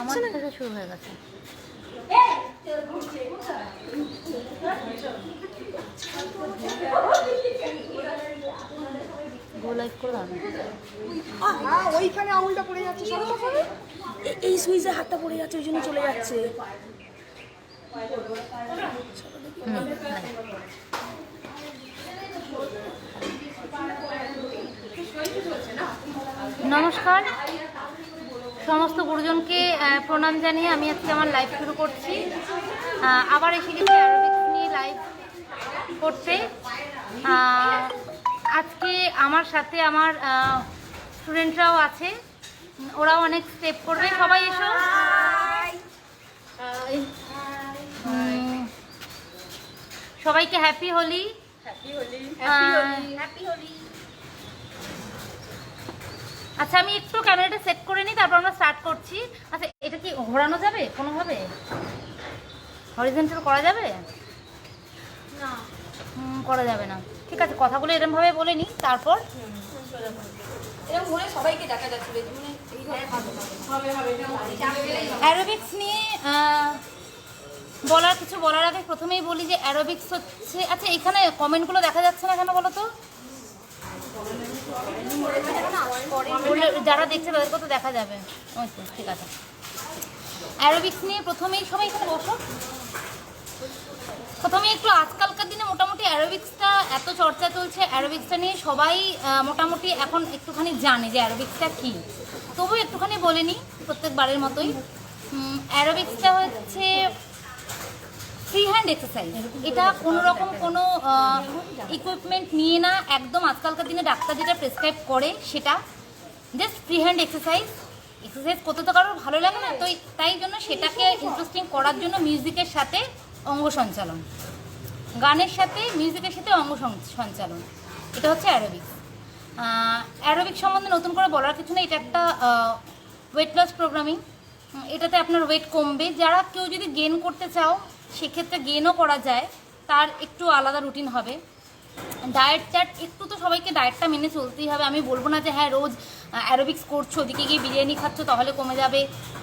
হচ্ছে না, শুরু হয়ে গেছে। ওইখানে আঙুলটা পড়ে যাচ্ছে, এই সুইচে হাতটা পড়ে যাচ্ছে, ওই জন্য চলে যাচ্ছে। নমস্কার সমস্ত গুরুজনকে প্রণাম জানিয়ে আমি আজকে আমার লাইভ শুরু করছি। আবার এসে গেছি অ্যারোবিক্স নিয়ে লাইভ করতে। আজকে আমার সাথে আমার স্টুডেন্টরাও আছে, ওরাও অনেক স্টেপ করবে। সবাই এসো। সবাইকে হ্যাপি হোলি। আচ্ছা আমি একটু ক্যামেরাটা সেট করে নিই, তারপর আমরা স্টার্ট করছি। আচ্ছা এটা কি ঘোরানো যাবে কোনোভাবে? হরিজন্টাল করা যাবে না? করা যাবে না, ঠিক আছে। কথাগুলো এরকমভাবে বলে নিই, তারপর সবাইকে দেখা যাচ্ছে। অ্যারোবিক্স নিয়ে কিছু বলার আগে প্রথমেই বলি যে অ্যারোবিক্স হচ্ছে, আচ্ছা এখানে কমেন্টগুলো দেখা যাচ্ছে না কেন বলো তো? যারা দেখছে তাদেরকে তো দেখা যাবে। ওই তো ঠিক আছে। অ্যারোবিক্স নিয়ে প্রথমেই সবাই এখানে বসো। প্রথমে একটু আজকালকার দিনে মোটামুটি অ্যারোবিক্সটা এত চর্চা চলছে, অ্যারোবিক্সটা নিয়ে সবাই মোটামুটি এখন একটুখানি জানে যে অ্যারোবিক্সটা কী। তবু একটুখানি বলে নিই প্রত্যেকবারের মতোই। অ্যারোবিক্সটা হচ্ছে ফ্রি হ্যান্ড এক্সারসাইজ। এটা কোনো রকম কোনো ইকুইপমেন্ট নিয়ে না, একদম আজকালকার দিনে ডাক্তার যেটা প্রেসক্রাইব করে সেটা জাস্ট ফ্রি হ্যান্ড এক্সারসাইজ করতে তো কারোর ভালো লাগে না, তো তাই জন্য সেটাকে ইন্টারেস্টিং করার জন্য মিউজিকের সাথে অঙ্গ সঞ্চালন, গানের সাথে মিউজিকের সাথে অঙ্গ সঞ্চালন, এটা হচ্ছে অ্যারোবিক্স। অ্যারোবিক্স সম্বন্ধে নতুন করে বলার কিছু না, এটা একটা ওয়েট লস প্রোগ্রামিং। এটাতে আপনার ওয়েট কমবে। যারা কেউ যদি গেন করতে চাও সেক্ষেত্রে গেনও করা যায়, তার একটু আলাদা রুটিন হবে। ডায়েট একটু তো সবাইকে ডায়েটটা মেনে চলতেই হবে। আমি বলবো না যে হ্যাঁ রোজ অ্যারোবিক্স করছো ওদিকে গিয়ে বিরিয়ানি খাচ্ছ তাহলে কমে যাবে,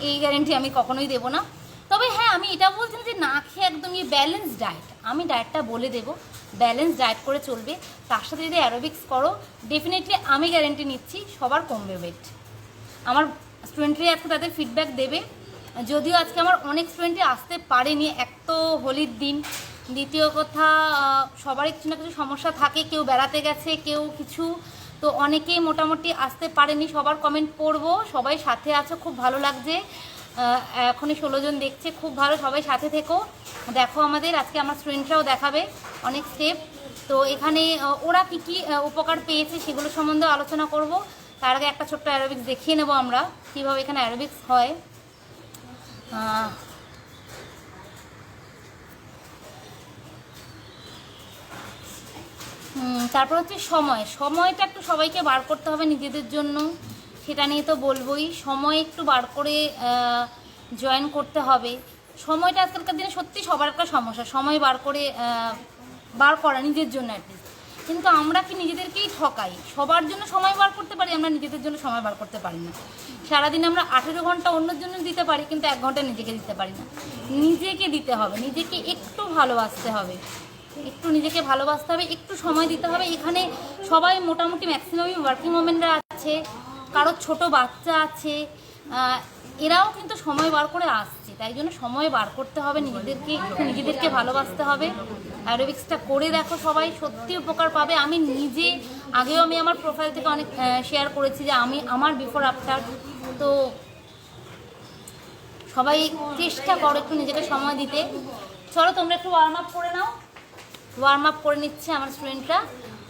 এই গ্যারেন্টি আমি কখনোই দেবো না। তবে হ্যাঁ আমি এটা বলছি যে না খেয়ে একদম ব্যালেন্স ডায়েট, আমি ডায়েটটা বলে দেবো, ব্যালেন্স ডায়েট করে চলবে। তার সাথে যদি অ্যারোবিক্স করো ডেফিনেটলি আমি গ্যারেন্টি নিচ্ছি সবার কমবে ওয়েট। আমার স্টুডেন্টরাই আজকে তাদের ফিডব্যাক দেবে। যদিও আজকে আমার অনেক স্টুডেন্টই আসতে পারেনি, এক তো হোলির দিন, দ্বিতীয় কথা সবারই কিছু না কিছু সমস্যা থাকে, কেউ বেড়াতে গেছে কেউ কিছু, তো অনেকেই মোটামুটি আসতে পারেনি। সবার কমেন্ট পড়বো, সবাই সাথে আছো, খুব ভালো লাগছে। এখনই 16 জন দেখছে, খুব ভালো, সবাই সাথে থেকো। দেখো আমাদের আজকে আমার স্টুডেন্টরাও দেখাবে অনেক স্টেপ। তো এখানে ওরা কী কী উপকার পেয়েছে সেগুলো সম্বন্ধে আলোচনা করব। তার আগে একটা ছোট্ট অ্যারোবিক্স দেখিয়ে নেব আমরা কীভাবে এখানে অ্যারোবিক্স হয়। তারপর হচ্ছে সময়টা একটু সবাইকে বার করতে হবে নিজেদের জন্য, সেটা নিয়ে তো বলবোই। সময় একটু বার করে জয়েন করতে হবে। সময়টা আজকালকার দিনে সত্যি সবার একটা সমস্যা, সময় বার করা নিজের জন্য অ্যাটলিস্ট। কিন্তু আমরা কি নিজেদেরকেই ঠকাই? সবার জন্য সময় বার করতে পারি, আমরা নিজেদের জন্য সময় বার করতে পারি না। সারাদিন আমরা 18 ঘন্টা অন্যের জন্য দিতে পারি, কিন্তু 1 ঘন্টা নিজেকে দিতে পারি না। নিজেকে দিতে হবে, নিজেকে একটু ভালোবাসতে হবে, একটু নিজেকে ভালোবাসতে হবে, একটু সময় দিতে হবে। এখানে সবাই মোটামুটি ম্যাক্সিমামই ওয়ার্কিং ওমেনরা আছে, কারো ছোট বাচ্চা আছে, এরাও কিন্তু সময় বার করে আসছে। তাই জন্য সময় বার করতে হবে, নিজেদেরকে ভালোবাসতে হবে। অ্যারোবিক্সটা করে দেখো, সবাই সত্যি উপকার পাবে। আমি নিজে আগেও আমি আমার প্রোফাইল থেকে অনেক শেয়ার করেছি যে আমার বিফোর আফটার। তো সবাই চেষ্টা করো একটু নিজেকে সময় দিতে। চলো তোমরা একটু ওয়ার্ম আপ করে নাও। ওয়ার্ম আপ করে নিচ্ছে আমার স্টুডেন্টরা।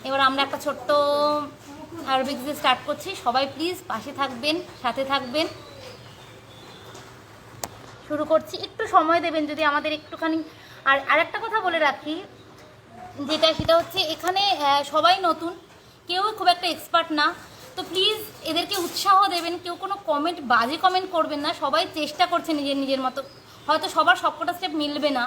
এবার আমরা একটা ছোট্ট অ্যারোবিক্স দিয়ে স্টার্ট করছি। সবাই প্লিজ পাশে থাকবেন, সাথে থাকবেন। শুরু করছি, একটু সময় দেবেন যদি আমাদের একটুখানি। আর আরেকটা কথা বলে রাখি, সেটা হচ্ছে এখানে সবাই নতুন, কেউ খুব একটা এক্সপার্ট না, তো প্লিজ এদেরকে উৎসাহ দেবেন। কেউ কোনো বাজে কমেন্ট করবেন না। সবাই চেষ্টা করছে নিজের মতো, হয়তো সবার সবকটা স্টেপ মিলবে না,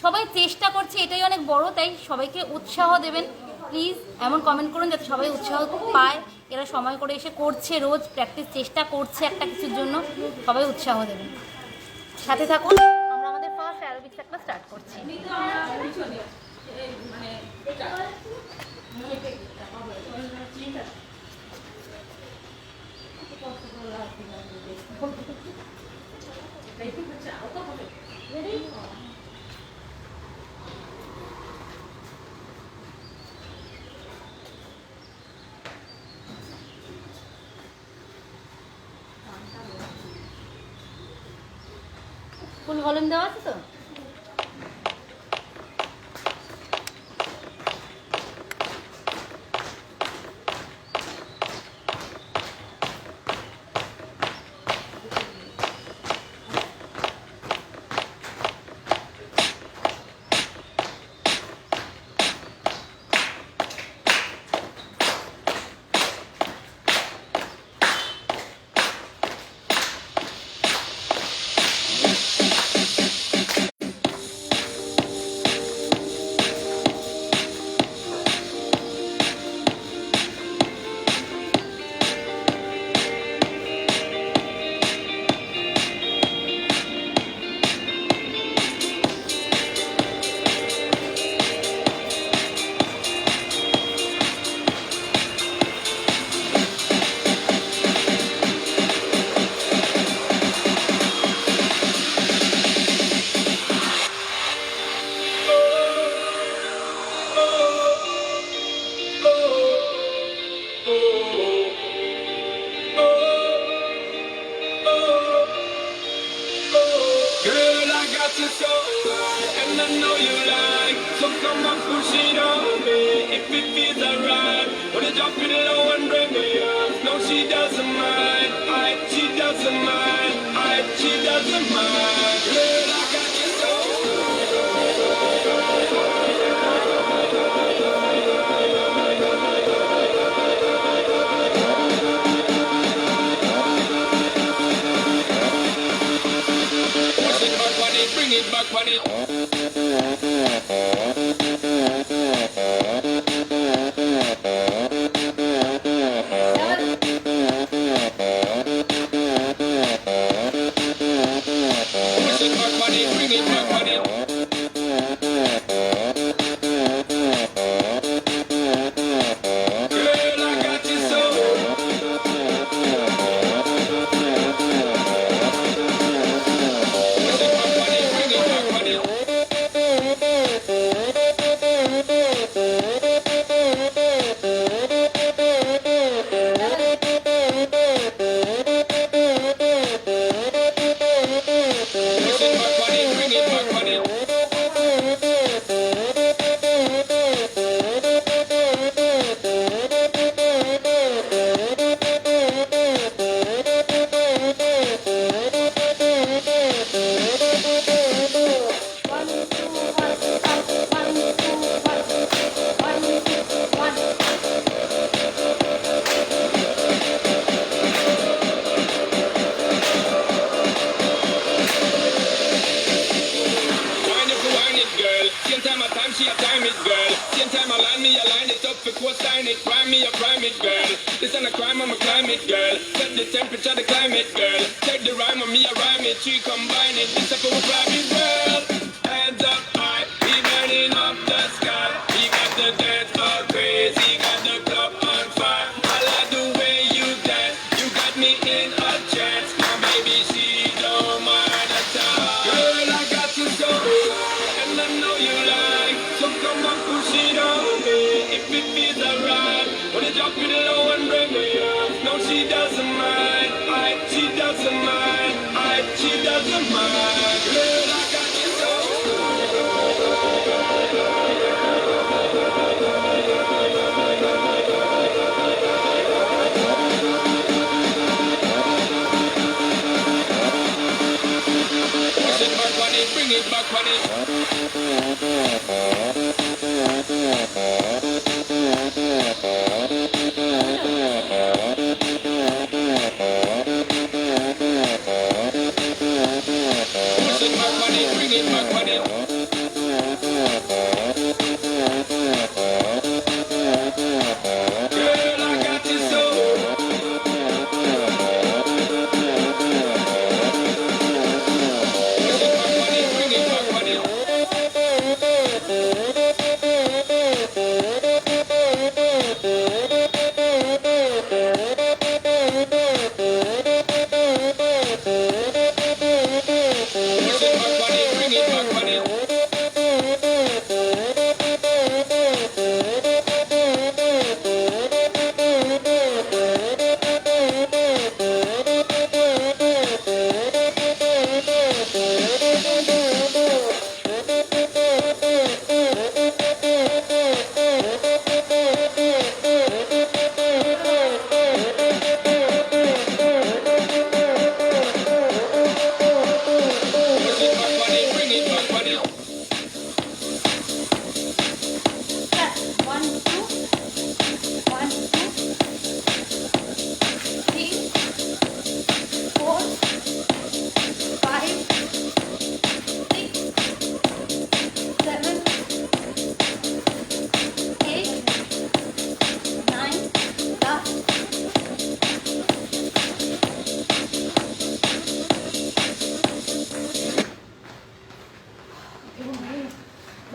সবাই চেষ্টা করছে, এটাই অনেক বড়। তাই সবাইকে উৎসাহ দেবেন প্লিজ। এমন কমেন্ট করুন যাতে সবাই উৎসাহ পায়। এরা সময় করে এসে করছে, রোজ প্র্যাকটিস চেষ্টা করছে একটা কিছুর জন্য, সবাই উৎসাহ দেবেন। সাথে থাকুন, আমরা আমাদের ফার্স্ট অ্যারোবিক্স একটা স্টার্ট করছি। ফুল ভলিউম দেওয়া আছে তো? And I know you like, so come on, push it on me. If it feels alright, wanna drop it low and bring me up. No, she doesn't mind. She doesn't mind. She doesn't mind. Girl, I got you so. Push it back on it, bring it back on it. She a time it, girl. Same time I line it up for co-sign it. Crime it, girl. This ain't a crime, I'm a climate, girl. Set the temperature, the climate, girl. Take the rhyme on me, I rhyme it. She combine it. This up for private world. Hands up high, we burning up the sky. We got the dance all crazy, got the club on fire. I like the way you dance, you got me in a trance. My baby, she don't mind at all. Girl, I got you so, and I know you like. So come on, push it on me. If it feels alright, wanna drop it low and bring me up. No, she doesn't mind. She doesn't mind. She doesn't mind. Girl, I got you so. Push it back on it, bring it back on it.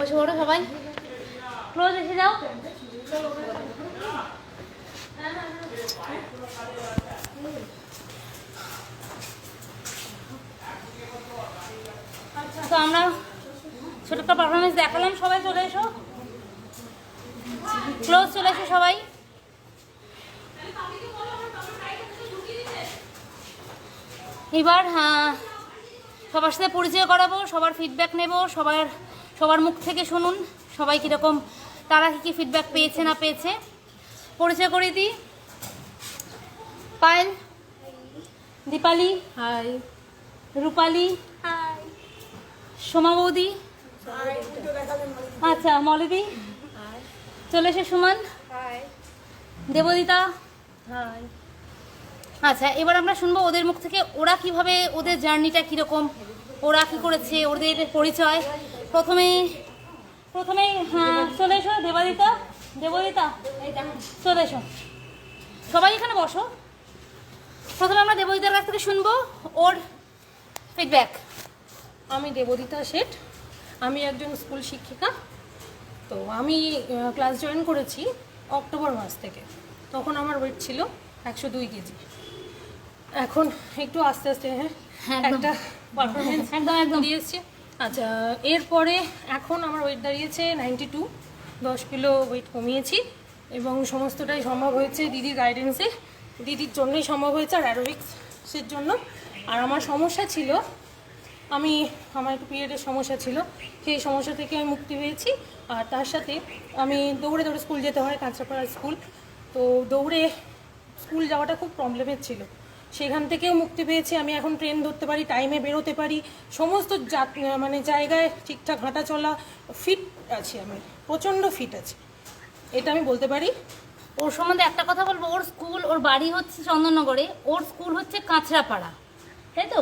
বসে পড়ো সবাই, close এসে যাও। তো আমরা ছোট একটা performance দেখালাম, সবাই চলে এসো, ক্লোজ চলে এসো সবাই। এবার সবার সাথে পরিচয় করাবো, সবার ফিডব্যাক নেব, সবার মুখ থেকে শুনুন সবাই কীরকম, তারা কী কী ফিডব্যাক পেয়েছে না পেয়েছে। পরিচয় করে দিই, পায়েল, দীপালি, হাই, রূপালি, হাই, সোমা বৌদি, আচ্ছা মলিদি, চলে এসে সুমন, হাই, দেবদিতা। হাই। আচ্ছা এবার আমরা শুনবো ওদের মুখ থেকে ওরা কিভাবে, ওদের জার্নিটা কীরকম, ওরা কী করেছে, ওদের পরিচয়। প্রথমেই হ্যাঁ চলে এসো দেবদিতা, চলে এসো সবাই, এখানে বসো। প্রথমে আমরা দেবদিতার কাছ থেকে শুনবো ওর ফিডব্যাক। আমি দেবদিতা শেঠ, আমি একজন স্কুল শিক্ষিকা। তো আমি ক্লাস জয়েন করেছি অক্টোবর মাস থেকে। তখন আমার ওয়েট ছিল 102 কেজি। এখন একটু আস্তে আস্তে একদম। একটা পারফরমেন্স একদম দিয়ে এসছে। আচ্ছা, এরপরে এখন আমার ওয়েট দাঁড়িয়েছে 92, 10 কিলো ওয়েট কমিয়েছি এবং সমস্তটাই সম্ভব হয়েছে দিদির গাইডেন্সে, দিদির জন্যই সম্ভব হয়েছে আর অ্যারোবিক্সের জন্য। আর আমার সমস্যা ছিল, আমার একটু পিরিয়ডের সমস্যা ছিল, সেই সমস্যা থেকে আমি মুক্তি পেয়েছি। আর তার সাথে আমি দৌড়ে স্কুল যেতে হয়, কাঁচরাপাড়া স্কুল। তো দৌড়ে স্কুল যাওয়াটা খুব প্রবলেমের ছিল, সেখান থেকেও মুক্তি পেয়েছি। আমি এখন ট্রেন ধরতে পারি, টাইমে বেরোতে পারি, সমস্ত মানে জায়গায় ঠিকঠাক হাঁটা চলা, ফিট আছি, আমি প্রচণ্ড ফিট আছি, এটা আমি বলতে পারি। ওর সম্বন্ধে একটা কথা বলবো, ওর বাড়ি হচ্ছে চন্দননগরে, ওর স্কুল হচ্ছে কাঁচরাপাড়া, তাই তো?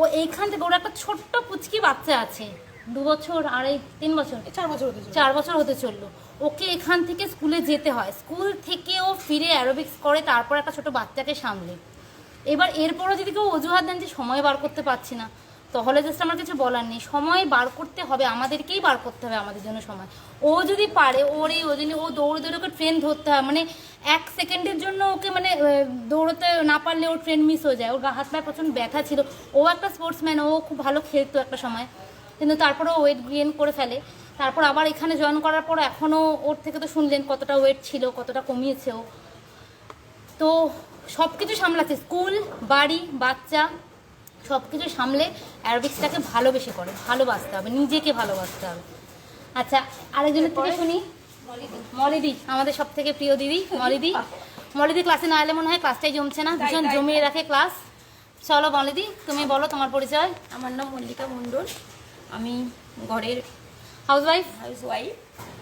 ও এইখান থেকে, ওর একটা ছোট্ট পুচকি বাচ্চা আছে, 2 বছর, 3 বছর, 4 বছর হতে চলছে। 4 বছর হতে চললো। ওকে এখান থেকে স্কুলে যেতে হয়, স্কুল থেকে ও ফিরে অ্যারোবিক্স করে, তারপর একটা ছোট বাচ্চাকে সামলে। এবার এরপরও যদি কেউ অজুহাত দেন যে সময় বার করতে পারছি না, তাহলে জাস্ট আমার কিছু বলার নেই, সময় বার করতে হবে, আমাদেরকেই বার করতে হবে আমাদের জন্য সময়। ও যদি পারে, ওর এই ওজনে ও দৌড়ে ওকে ট্রেন ধরতে হয়, মানে 1 সেকেন্ডের জন্য ওকে মানে দৌড়তে না পারলে ওর ট্রেন মিস হয়ে যায়। ওর হাত পায়ে প্রচণ্ড ব্যথা ছিল, ও একটা স্পোর্টসম্যান, ও খুব ভালো খেলতো একটা সময়, কিন্তু তারপরে ওয়েট গেইন করে ফেলে। তারপর আবার এখানে জয়েন করার পর এখনও ওর থেকে তো শুনলেন কতটা ওয়েট ছিল, কতটা কমিয়েছে ও। তো সব কিছু সামলাচ্ছে, স্কুল, বাড়ি, বাচ্চা, সব কিছু সামলে অ্যারোবিক্সটাকে ভালোবাসতে হবে, নিজেকে ভালোবাসতে হবে। আচ্ছা, আরেকজনের থেকে শুনি, মলিদি, আমাদের সব থেকে প্রিয় দিদি মলিদি ক্লাসে না এলে মনে হয় ক্লাসটাই জমছে না, ভীষণ জমিয়ে রাখে ক্লাস। চলো মলিদি, তুমি বলো তোমার পরিচয়। আমার নাম মল্লিকা মণ্ডল, আমি ঘরের হাউসওয়াইফ,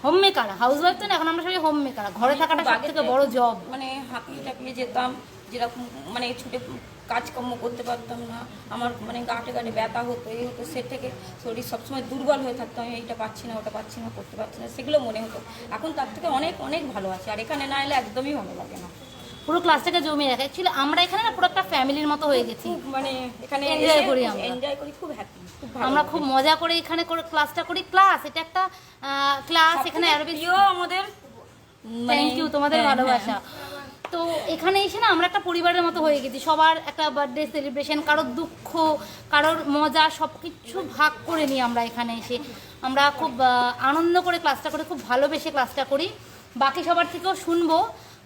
হোম মেকার। হাউসওয়াইফ তো না, এখন আমরা সবাই হোম মেকার। ঘরে থাকাটা সব থেকে বড় জব। মানে হাঁপিয়ে টাপিয়ে যেতাম, যেরকম মানে ছুটে কাজকর্ম করতে পারতাম না, আমার মানে গাঁটে ব্যথা হতো, এই হতো, সে থেকে শরীর সবসময় দুর্বল হয়ে থাকতো, আমি এইটা পাচ্ছি না, ওটা পাচ্ছি না, করতে পারছি না, সেগুলো মনে হতো। এখন তার থেকে অনেক অনেক ভালো আছে, আর এখানে না এলে একদমই ভালো লাগে না। পুরো ক্লাসটাকে জমিয়ে রাখে। অ্যাকচুয়ালি আমরা এখানে না পুরো একটা ফ্যামিলির মতো হয়ে গেছি, খুব মানে এখানে এনজয় করি, এনজয় করি, খুব হ্যাপি, খুব ভালো আমরা খুব মজা করে এখানে ক্লাসটা করি। এটা একটা ক্লাস, এখানে অ্যারোবিক্স আমাদের। থ্যাংক ইউ, তোমাদের ভালোবাসা। তো এখানে এসে না আমরা একটা পরিবারের মতো হয়ে গেছি, সবার একটা বার্থডে সেলিব্রেশন, কারোর দুঃখ, কারোর মজা, সব কিছু ভাগ করে নিই আমরা এখানে এসে। আমরা খুব আনন্দ করে ক্লাসটা করি, খুব ভালোবেসে ক্লাসটা করি। বাকি সবার থেকেও শুনবো,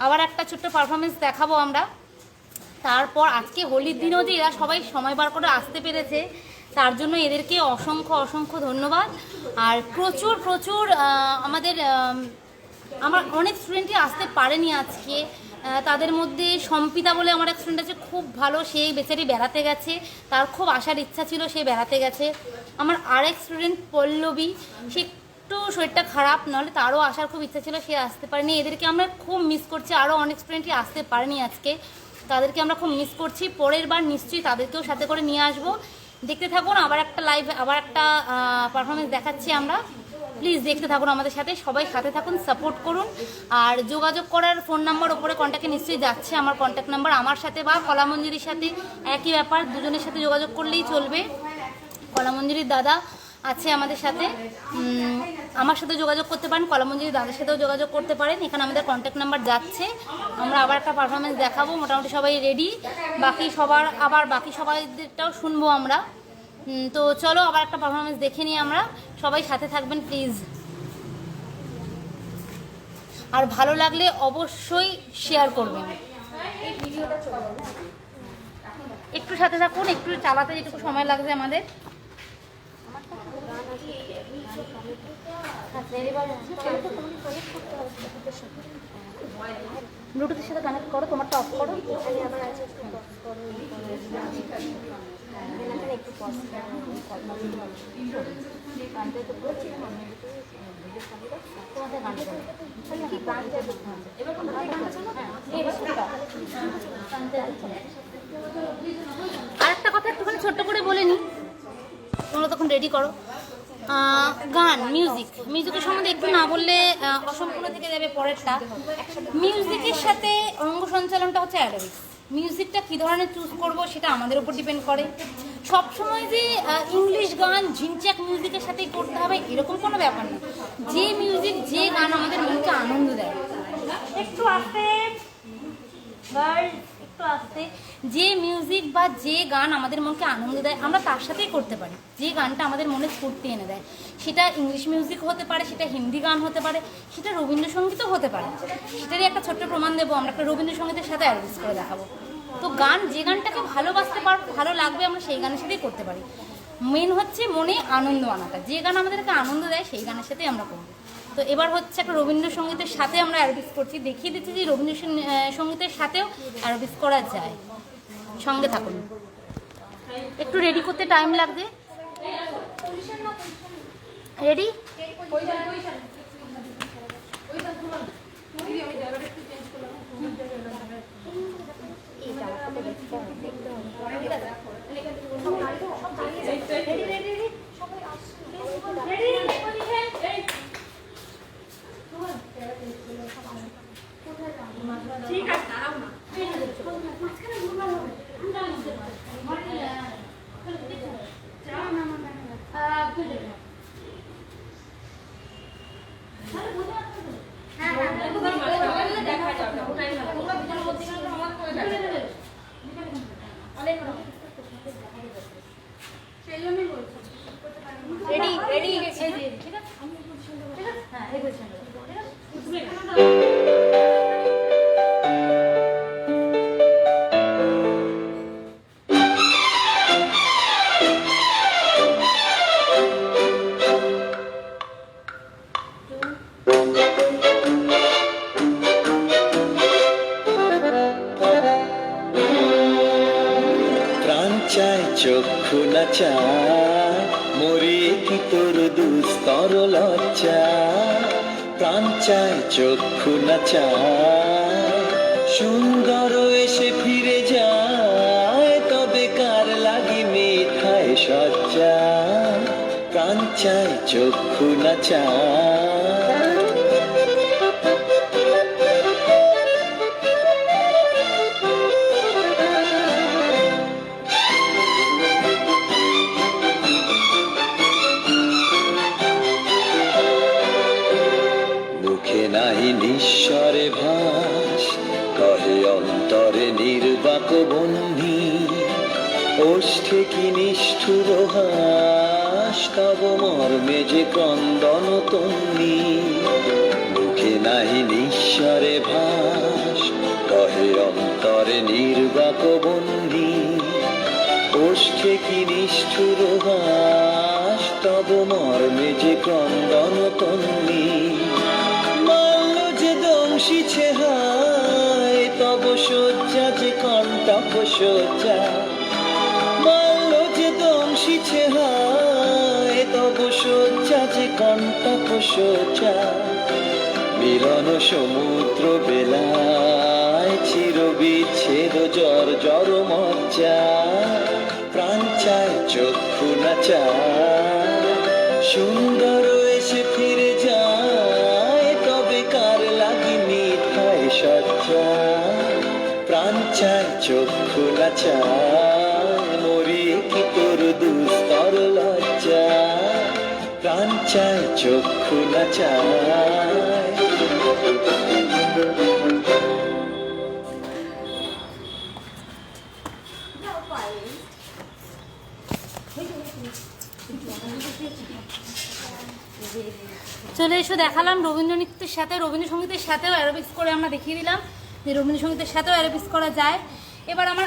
আবার একটা ছোট্ট পারফরমেন্স দেখাবো আমরা। তারপর আজকে হোলির দিনও যে এরা সবাই সময় বার করে আসতে পেরেছে, তার জন্য এদেরকে অসংখ্য ধন্যবাদ। আর প্রচুর আমার অনেক স্টুডেন্টই আসতে পারেনি আজকে। তাদের মধ্যে সম্পিতা বলে আমার এক স্টুডেন্ট আছে, খুব ভালো, সেই বেচারি বেড়াতে গেছে, তার খুব আসার ইচ্ছা ছিল, সে বেড়াতে গেছে। আমার আরেক স্টুডেন্ট পল্লবী, সে একটু শরীরটা খারাপ, নাহলে তারও আসার খুব ইচ্ছা ছিল, সে আসতে পারেনি। এদেরকে আমরা খুব মিস করছি, আরও অনেক স্টুডেন্টই আসতে পারেনি আজকে, তাদেরকে আমরা খুব মিস করছি। পরের বার নিশ্চয়ই তাদেরকেও সাথে করে নিয়ে আসবো। দেখতে থাকুন, আবার একটা পারফরমেন্স দেখাচ্ছি আমরা। প্লিজ দেখতে থাকুন আমাদের সাথে, সবাই সাথে থাকুন, সাপোর্ট করুন। আর যোগাযোগ করার ফোন নাম্বার ওপরে কন্ট্যাক্টে নিশ্চয়ই যাচ্ছে, আমার কন্ট্যাক্ট নাম্বার। আমার সাথে বা কলামঞ্জুরির সাথে একই ব্যাপার, দুজনের সাথে যোগাযোগ করলেই চলবে। কলামঞ্জুরির দাদা আছে আমাদের সাথে। আমার সাথে যোগাযোগ করতে পারেন, কলামঞ্জুরি দাদার সাথেও যোগাযোগ করতে পারেন। এখানে আমাদের কন্ট্যাক্ট নাম্বার যাচ্ছে। আমরা আবার একটা পারফরমেন্স দেখাবো, মোটামুটি সবাই রেডি। বাকি সবাইদেরটাও শুনবো আমরা। তো চলো আবার একটা পারফরমেন্স দেখে নিই আমরা। সবাই সাথে থাকবেন প্লিজ, আর ভালো লাগলে অবশ্যই শেয়ার করবেন। একটু সাথে থাকুন, একটু চালাতে যেটুকু সময় লাগছে আমাদের। ব্লুটুথের সাথে কানেক্ট করো, তোমারটা অফ করো। আর একটা কথা একটুখানি ছোট্ট করে বলে নিই, তোমরা তখন রেডি করো। গান, মিউজিকের সম্বন্ধে একটু না বললে অসম্পূর্ণ থেকে যাবে পরেরটা। মিউজিকের সাথে অঙ্গ সঞ্চালনটা হচ্ছে অ্যারোবিক্স। মিউজিকটা কী ধরনের চুজ করব সেটা আমাদের উপর ডিপেন্ড করে। সবসময় যে ইংলিশ গান ঝিনচাক মিউজিকের সাথেই করতে হবে এরকম কোনো ব্যাপার না। যে মিউজিক, যে গান আমাদের মনকে আনন্দ দেয়, একটু আস্তে একটু আস্তে, যে মিউজিক বা যে গান আমাদের মনকে আনন্দ দেয় আমরা তার সাথেই করতে পারি। যে গানটা আমাদের মনে স্ফূর্তি এনে দেয়, সেটা ইংলিশ মিউজিক হতে পারে, সেটা হিন্দি গান হতে পারে, সেটা রবীন্দ্রসঙ্গীতও হতে পারে। সেটারই একটা ছোট্ট প্রমাণ দেবো, আমরা একটা রবীন্দ্রসঙ্গীতের সাথে অ্যারেঞ্জ করে দেখাবো। তো গান, যে গানটাকে ভালোবাসতে পারবো, ভালো লাগবে, আমরা সেই গানের সাথেই করতে পারি। মেন হচ্ছে মনে আনন্দ আনাটা। যে গান আমাদেরকে আনন্দ দেয় সেই গানের সাথেই আমরা করবো। তো এবার হচ্ছে একটা রবীন্দ্রসঙ্গীতের সাথে আমরা অ্যারোবিক্স করছি, দেখিয়ে দিচ্ছি যে রবীন্দ্রসঙ্গীতের সাথেও অ্যারোবিক্স করা যায়। সঙ্গে থাকুন, একটু রেডি করতে টাইম লাগবে। রেডি? ঠিক আছে, দাঁড়াও না। রেডি ঠিক আছে, হ্যাঁ এই পজিশন ঠিক আছে। চক্ষু নাচা মরিয়ে কি তোর দুস্তর লজ্জা, প্রাণ চায় চক্ষু নাচা সুন্দর এসে ফিরে যায়, তবে কার লাগি মিঠায় সজ্জা, প্রাণ চায় চক্ষু নাচা। নিঃস্বরে ভাস কহে অন্তরে নির্বাক বন্ধি, ওষ্ঠে কি নিষ্ঠুর হাস তব মর্মে যে ক্রন্দন তন্নি। মুখে নাহি নিঃস্বরে ভাস কহে অন্তরে নির্বাক বন্ধি, ওষ্ঠে কি নিষ্ঠুর হাস তব মর্মে যে ক্রন্দন তন্নি। দংশিছে হায় তব শয্যা যে কণ্টক শয্যা, মাল্য যে দংশিছে হায় তব শয্যা যে কণ্টক শয্যা। মিলন সমুদ্র বেলায় চির বিচ্ছেদ জর জর মজ্জা, প্রাণ চায় চক্ষু নাচা সুন্দর এসে ফিরে যায়, তবে কার লাগি মিঠায় সজ্জা, প্রাণ চায় চক্ষু নাচা মরিয়ে কি তোর দুস্তর লজ্জা। চায় চক্ষু নাচায়। চলে এসো, দেখালাম রবীন্দ্রনৃত্যের সাথে রবীন্দ্রসঙ্গীতের সাথেও অ্যারোবিক্স করে আমরা দেখিয়ে দিলাম যে রবীন্দ্রসঙ্গীতের সাথেও অ্যারোবিক্স করা যায়। এবার আমার